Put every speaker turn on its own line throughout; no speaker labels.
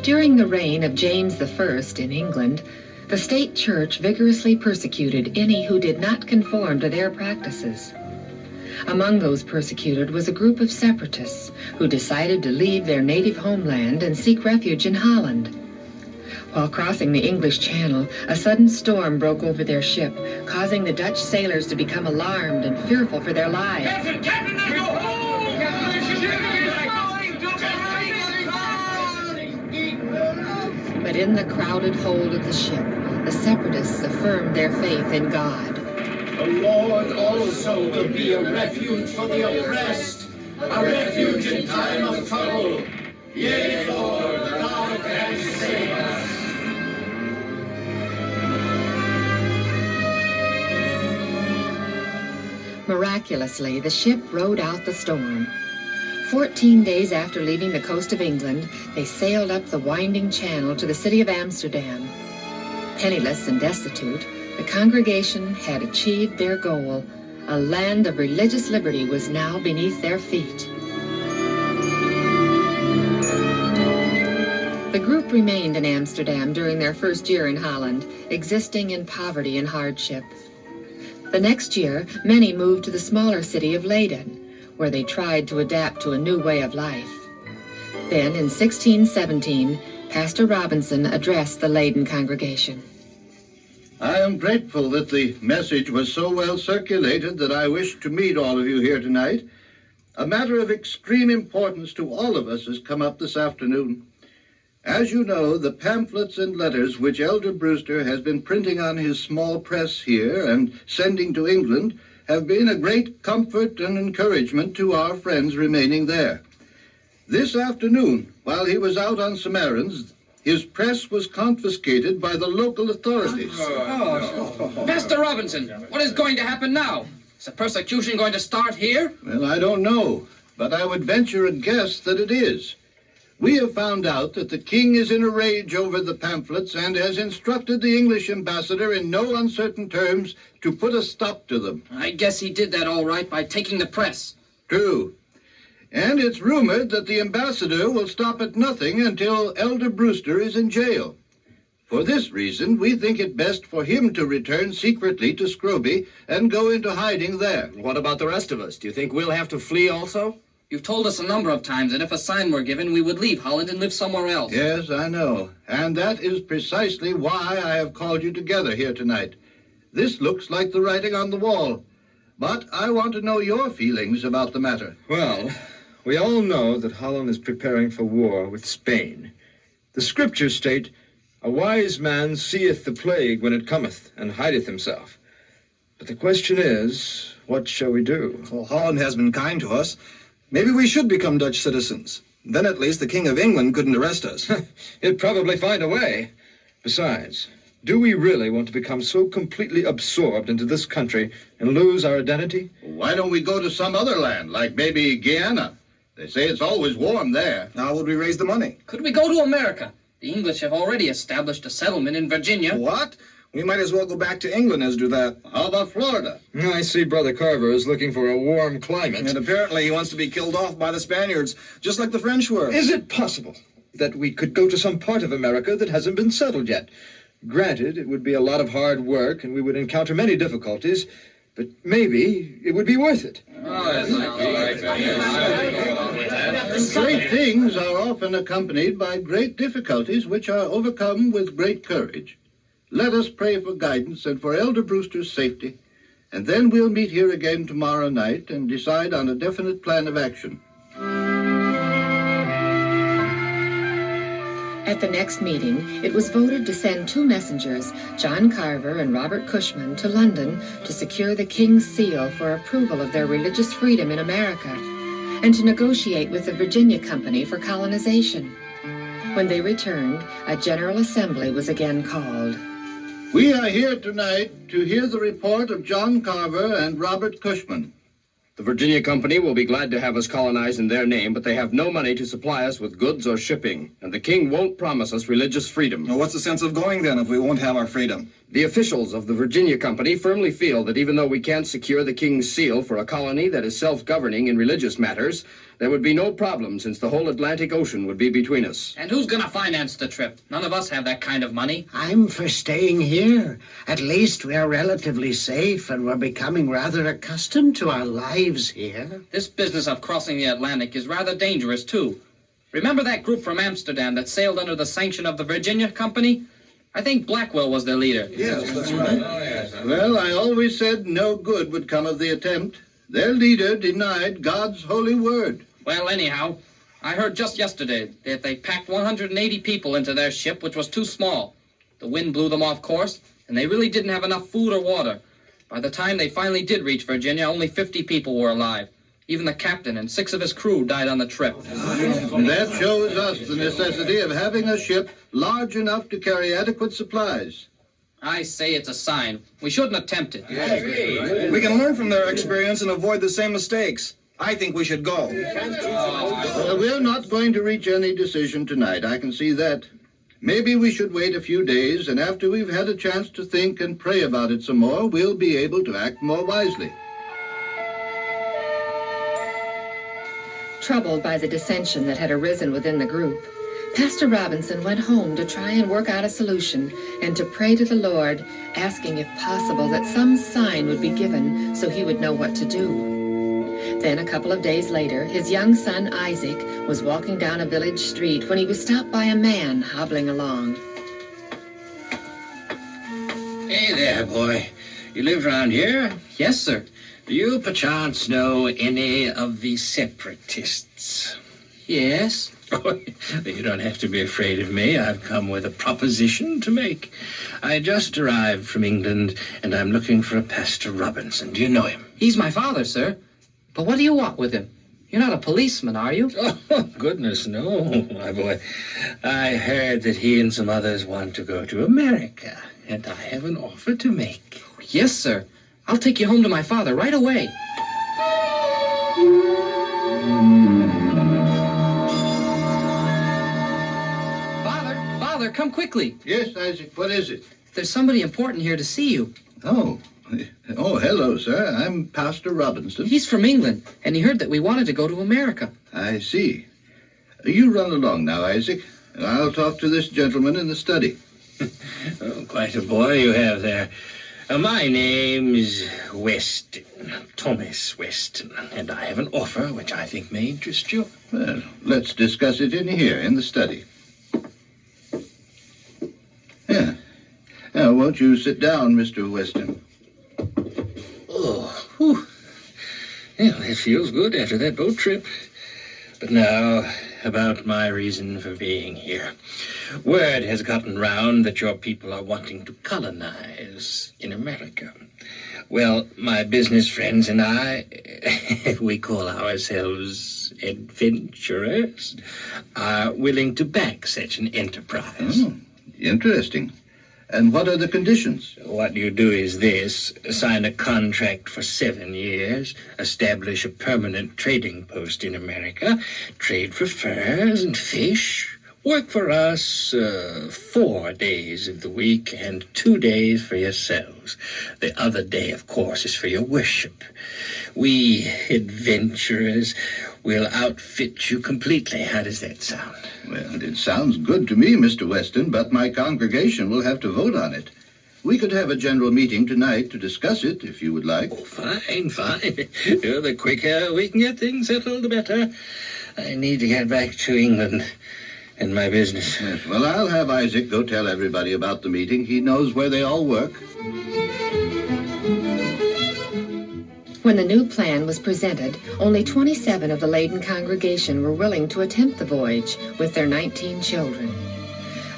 During the reign of James I in England, the state church vigorously persecuted any who did not conform to their practices. Among those persecuted was a group of separatists who decided to leave their native homeland and seek refuge in Holland. While crossing the English Channel, a sudden storm broke over their ship, causing the Dutch sailors to become alarmed and fearful for their lives.
Captain! Captain, go home!
But in the crowded hold of the ship, the separatists affirmed their faith in God.
The Lord also will be a refuge for the oppressed, a refuge in time of trouble. Yea, Lord, thou canst save us.
Miraculously, the ship rode out the storm. 14 days after leaving the coast of England, they sailed up the winding channel to the city of Amsterdam. Penniless and destitute, the congregation had achieved their goal. A land of religious liberty was now beneath their feet. The group remained in Amsterdam during their first year in Holland, existing in poverty and hardship. The next year, many moved to the smaller city of Leyden, where they tried to adapt to a new way of life. Then, in 1617, Pastor Robinson addressed the Leyden congregation.
I am grateful that the message was so well circulated that I wish to meet all of you here tonight. A matter of extreme importance to all of us has come up this afternoon. As you know, the pamphlets and letters which Elder Brewster has been printing on his small press here and sending to England have been a great comfort and encouragement to our friends remaining there. This afternoon, while he was out on some errands, his press was confiscated by the local authorities.
Pastor Robinson, what is going to happen now? Is the persecution going to start here?
Well, I don't know, but I would venture a guess that it is. We have found out that the king is in a rage over the pamphlets and has instructed the English ambassador in no uncertain terms to put a stop to them.
I guess he did that all right by taking the press.
True. And it's rumored that the ambassador will stop at nothing until Elder Brewster is in jail. For this reason, we think it best for him to return secretly to Scrooby and go into hiding there.
What about the rest of us? Do you think we'll have to flee also?
You've told us a number of times that if a sign were given, we would leave Holland and live somewhere else.
Yes, I know. And that is precisely why I have called you together here tonight. This looks like the writing on the wall. But I want to know your feelings about the matter.
Well, we all know that Holland is preparing for war with Spain. The scriptures state, "A wise man seeth the plague when it cometh, and hideth himself." But the question is, what shall we do?
Well, Holland has been kind to us. Maybe we should become Dutch citizens. Then at least the King of England couldn't arrest us.
He'd probably find a way. Besides, do we really want to become so completely absorbed into this country and lose our identity?
Why don't we go to some other land, like maybe Guyana? They say it's always warm there.
How would we raise the money?
Could we go to America? The English have already established a settlement in Virginia.
What? We might as well go back to England as do that.
How about Florida?
I see Brother Carver is looking for a warm climate.
And apparently he wants to be killed off by the Spaniards, just like the French were.
Is it possible that we could go to some part of America that hasn't been settled yet? Granted, it would be a lot of hard work and we would encounter many difficulties, but maybe it would be worth it.
Great things are often accompanied by great difficulties which are overcome with great courage. Let us pray for guidance and for Elder Brewster's safety, and then we'll meet here again tomorrow night and decide on a definite plan of action.
At the next meeting, it was voted to send 2 messengers, John Carver and Robert Cushman, to London to secure the King's seal for approval of their religious freedom in America, and to negotiate with the Virginia Company for colonization. When they returned, a General Assembly was again called.
We are here tonight to hear the report of John Carver and Robert Cushman.
The Virginia Company will be glad to have us colonize in their name, but they have no money to supply us with goods or shipping, and the king won't promise us religious freedom.
Well, what's the sense of going then if we won't have our freedom?
The officials of the Virginia Company firmly feel that even though we can't secure the king's seal for a colony that is self-governing in religious matters, there would be no problem since the whole Atlantic Ocean would be between us.
And who's gonna finance the trip? None of us have that kind of money.
I'm for staying here. At least we're relatively safe and we're becoming rather accustomed to our lives here.
This business of crossing the Atlantic is rather dangerous, too. Remember that group from Amsterdam that sailed under the sanction of the Virginia Company? I think Blackwell was their leader.
Yes, that's right.
Well, I always said no good would come of the attempt. Their leader denied God's holy word.
Well, anyhow, I heard just yesterday that they packed 180 people into their ship, which was too small. The wind blew them off course, and they really didn't have enough food or water. By the time they finally did reach Virginia, only 50 people were alive. Even the captain and 6 of his crew died on the trip.
That shows us the necessity of having a ship large enough to carry adequate supplies.
I say it's a sign. We shouldn't attempt it.
We can learn from their experience and avoid the same mistakes. I think we should go.
We're not going to reach any decision tonight, I can see that. Maybe we should wait a few days, and after we've had a chance to think and pray about it some more, we'll be able to act more wisely.
Troubled by the dissension that had arisen within the group, Pastor Robinson went home to try and work out a solution and to pray to the Lord, asking if possible that some sign would be given so he would know what to do. Then a couple of days later, his young son Isaac was walking down a village street when he was stopped by a man hobbling along.
Hey there, boy. You live around here?
Yes, sir.
Do you perchance know any of the separatists?
Yes?
Oh, you don't have to be afraid of me. I've come with a proposition to make. I just arrived from England, and I'm looking for a Pastor Robinson. Do you know him?
He's my father, sir. But what do you want with him? You're not a policeman, are you?
Oh, goodness, no, my boy. I heard that he and some others want to go to America, and I have an offer to make.
Yes, sir. I'll take you home to my father right away. Father, come quickly.
Yes, Isaac, what is it?
There's somebody important here to see you.
Oh, hello, sir. I'm Pastor Robinson.
He's from England, and he heard that we wanted to go to America.
I see. You run along now, Isaac, and I'll talk to this gentleman in the study.
Oh, quite a boy you have there. My name's Weston, Thomas Weston, and I have an offer which I think may interest you.
Well, let's discuss it in here, in the study. Yeah. Now, won't you sit down, Mr. Weston?
Oh, whew. Yeah, it feels good after that boat trip. But now, about my reason for being here. Word has gotten round that your people are wanting to colonize in America. Well, my business friends and I, we call ourselves adventurers, are willing to back such an enterprise.
Oh, interesting. And what are the conditions?
What you do is this: sign a contract for 7 years, establish a permanent trading post in America, trade for furs and fish, work for us 4 days of the week and 2 days for yourselves. The other day, of course, is for your worship. We adventurers will outfit you completely. How does that sound?
Well, it sounds good to me, Mr. Weston, but my congregation will have to vote on it. We could have a general meeting tonight to discuss it, if you would like.
Oh, fine. The quicker we can get things settled, the better. I need to get back to England and my business.
Yes, well, I'll have Isaac go tell everybody about the meeting. He knows where they all work.
When the new plan was presented, only 27 of the Leyden congregation were willing to attempt the voyage with their 19 children.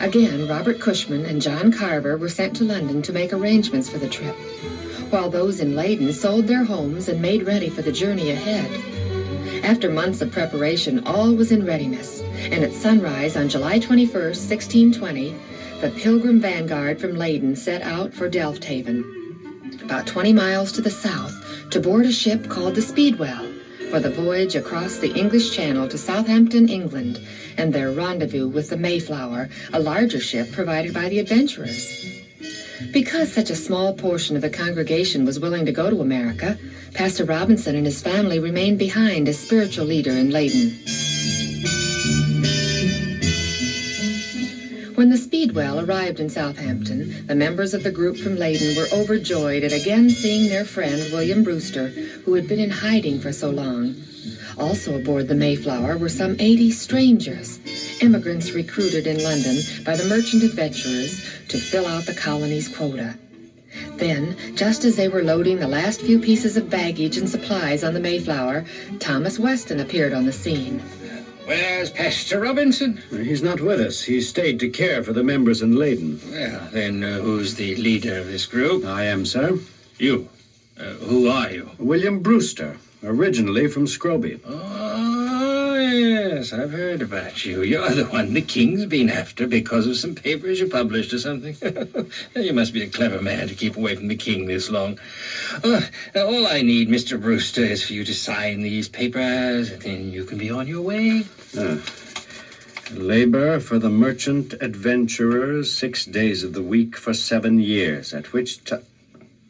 Again, Robert Cushman and John Carver were sent to London to make arrangements for the trip, while those in Leyden sold their homes and made ready for the journey ahead. After months of preparation, all was in readiness, and at sunrise on July 21st, 1620, the Pilgrim vanguard from Leyden set out for Delfthaven, about 20 miles to the south, to board a ship called the Speedwell for the voyage across the English Channel to Southampton, England, and their rendezvous with the Mayflower, a larger ship provided by the adventurers. Because such a small portion of the congregation was willing to go to America, Pastor Robinson and his family remained behind as spiritual leader in Leyden. When the Speedwell arrived in Southampton, the members of the group from Leyden were overjoyed at again seeing their friend William Brewster, who had been in hiding for so long. Also aboard the Mayflower were some 80 strangers, immigrants recruited in London by the merchant adventurers to fill out the colony's quota. Then, just as they were loading the last few pieces of baggage and supplies on the Mayflower, Thomas Weston appeared on the scene.
Where's Pastor Robinson?
He's not with us. He stayed to care for the members in Leyden.
Well, then who's the leader of this group?
I am, sir.
You. Who are you?
William Brewster, originally from Scroby.
Oh, yes, I've heard about you. You're the one the king's been after because of some papers you published or something. You must be a clever man to keep away from the king this long. All I need, Mr. Brewster, is for you to sign these papers, and then you can be on your way.
Labor for the merchant adventurers 6 days of the week for 7 years, at which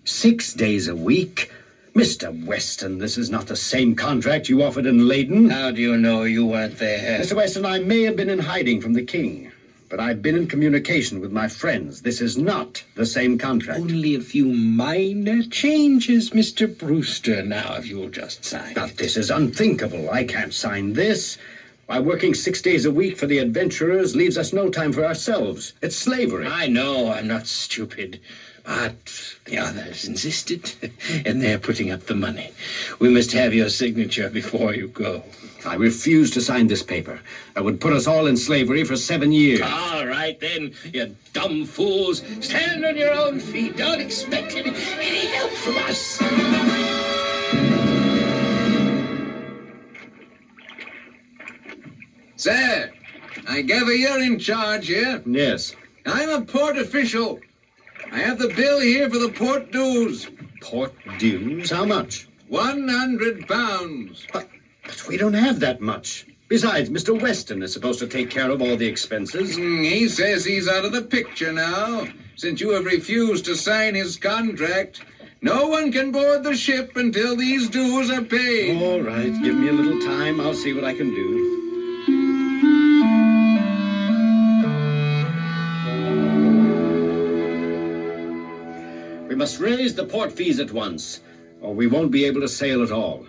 6 days a week? Mr. Weston, this is not the same contract you offered in Leyden.
How do you know you weren't there?
Mr. Weston, I may have been in hiding from the king, but I've been in communication with my friends. This is not the same contract.
Only a few minor changes, Mr. Brewster. Now, if you'll just sign
Now, this is unthinkable. I can't sign this. Why, working 6 days a week for the adventurers leaves us no time for ourselves. It's slavery.
I know, I'm not stupid. But the others insisted, and they're putting up the money. We must have your signature before you go.
I refuse to sign this paper. That would put us all in slavery for 7 years.
All right, then, you dumb fools. Stand on your own feet. Don't expect any help from us.
Sir, I gather you're in charge here.
Yes.
I'm a port official. I have the bill here for the port dues.
Port dues? How much?
£100.
But we don't have that much. Besides, Mr. Weston is supposed to take care of all the expenses.
He says he's out of the picture now. Since you have refused to sign his contract, no one can board the ship until these dues are paid.
All right, give me a little time. I'll see what I can do. We must raise the port fees at once, or we won't be able to sail at all.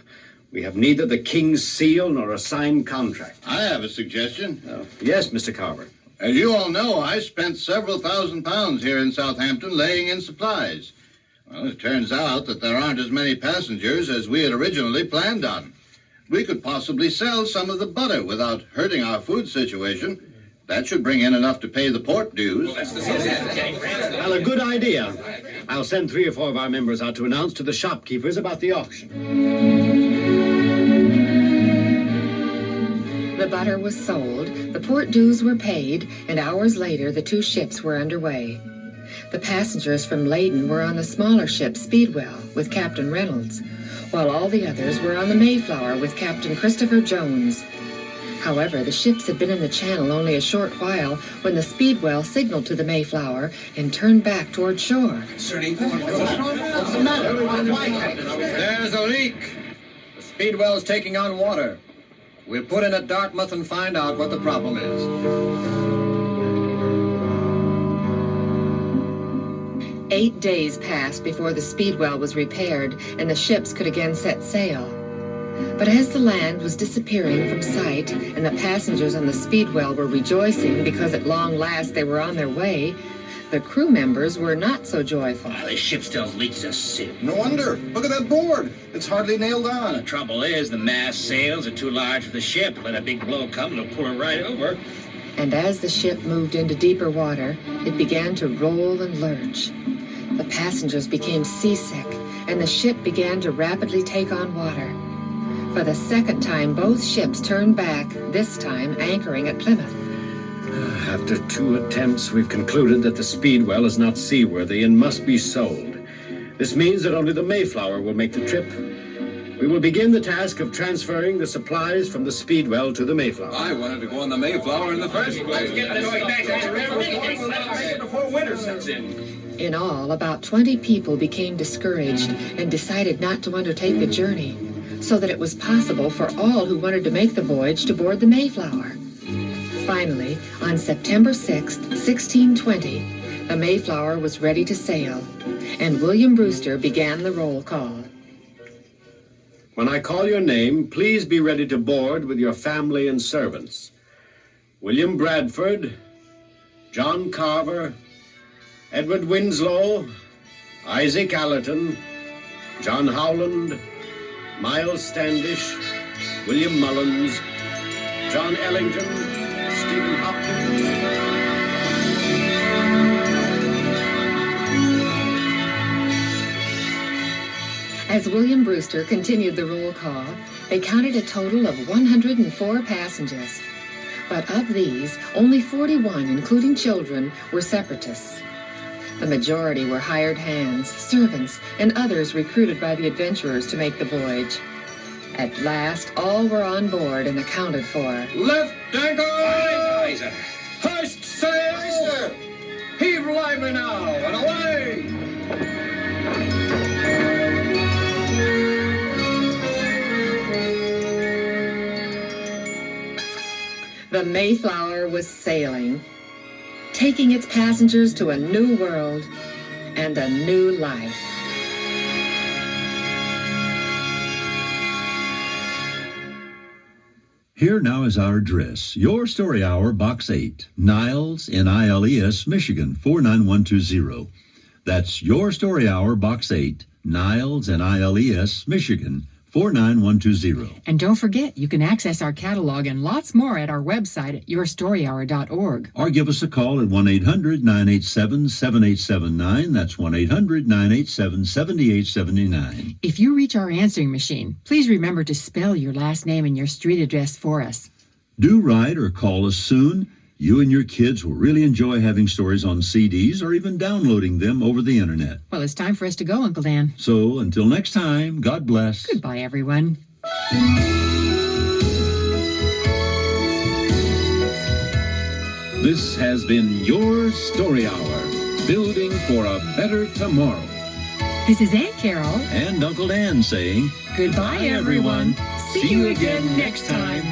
We have neither the king's seal nor a signed contract.
I have a suggestion.
Yes, Mr. Carver.
As you all know, I spent several £1,000s here in Southampton laying in supplies. Well, it turns out that there aren't as many passengers as we had originally planned on. We could possibly sell some of the butter without hurting our food situation. That should bring in enough to pay the port dues.
Well, a good idea. I'll send 3 or 4 of our members out to announce to the shopkeepers about the auction.
The butter was sold, the port dues were paid, and hours later the 2 ships were underway. The passengers from Leyden were on the smaller ship Speedwell with Captain Reynolds, while all the others were on the Mayflower with Captain Christopher Jones. However, the ships had been in the channel only a short while when the Speedwell signaled to the Mayflower and turned back toward shore.
What's the matter?
There's a leak. The Speedwell's taking on water. We'll put in at Dartmouth and find out what the problem is.
8 days passed before the Speedwell was repaired and the ships could again set sail. But as the land was disappearing from sight and the passengers on the Speedwell were rejoicing because at long last they were on their way, the crew members were not so joyful.
The ship still leaks a sieve.
No wonder. Look at that board. It's hardly nailed on.
The trouble is, the mast sails are too large for the ship. Let a big blow come, it'll pull her right over.
And as the ship moved into deeper water, it began to roll and lurch. The passengers became seasick, and the ship began to rapidly take on water. For the second time, both ships turned back, this time anchoring at Plymouth.
After 2 attempts, we've concluded that the Speedwell is not seaworthy and must be sold. This means that only the Mayflower will make the trip. We will begin the task of transferring the supplies from the Speedwell to the Mayflower.
I wanted to go on the Mayflower in the first place.
Before winter sets
poison.
In all, about 20 people became discouraged and decided not to undertake the journey, so that it was possible for all who wanted to make the voyage to board the Mayflower. Finally, on September 6, 1620, the Mayflower was ready to sail, and William Brewster began the roll call.
When I call your name, please be ready to board with your family and servants. William Bradford, John Carver, Edward Winslow, Isaac Allerton, John Howland, Miles Standish, William Mullins, John Ellington, Stephen Hopkins.
As William Brewster continued the roll call, they counted a total of 104 passengers. But of these, only 41, including children, were separatists. The majority were hired hands, servants, and others recruited by the adventurers to make the voyage. At last, all were on board and accounted for.
Left anchor! Hoist sail! Heave lively now, and away!
The Mayflower was sailing, taking its passengers to a new world and a new life.
Here now is our address. Your Story Hour, Box 8, Niles, Niles, Michigan, 49120. That's Your Story Hour, Box 8, Niles, Niles, Michigan, 49120.
And don't forget, you can access our catalog and lots more at our website at yourstoryhour.org.
Or give us a call at 1-800-987-7879. That's 1-800-987-7879.
If you reach our answering machine, please remember to spell your last name and your street address for us.
Do write or call us soon. You and your kids will really enjoy having stories on CDs or even downloading them over the internet.
Well, it's time for us to go, Uncle Dan.
So, until next time, God bless.
Goodbye, everyone.
This has been Your Story Hour, building for a better tomorrow.
This is Aunt Carol.
And Uncle Dan saying,
Goodbye, everyone. See you again next time.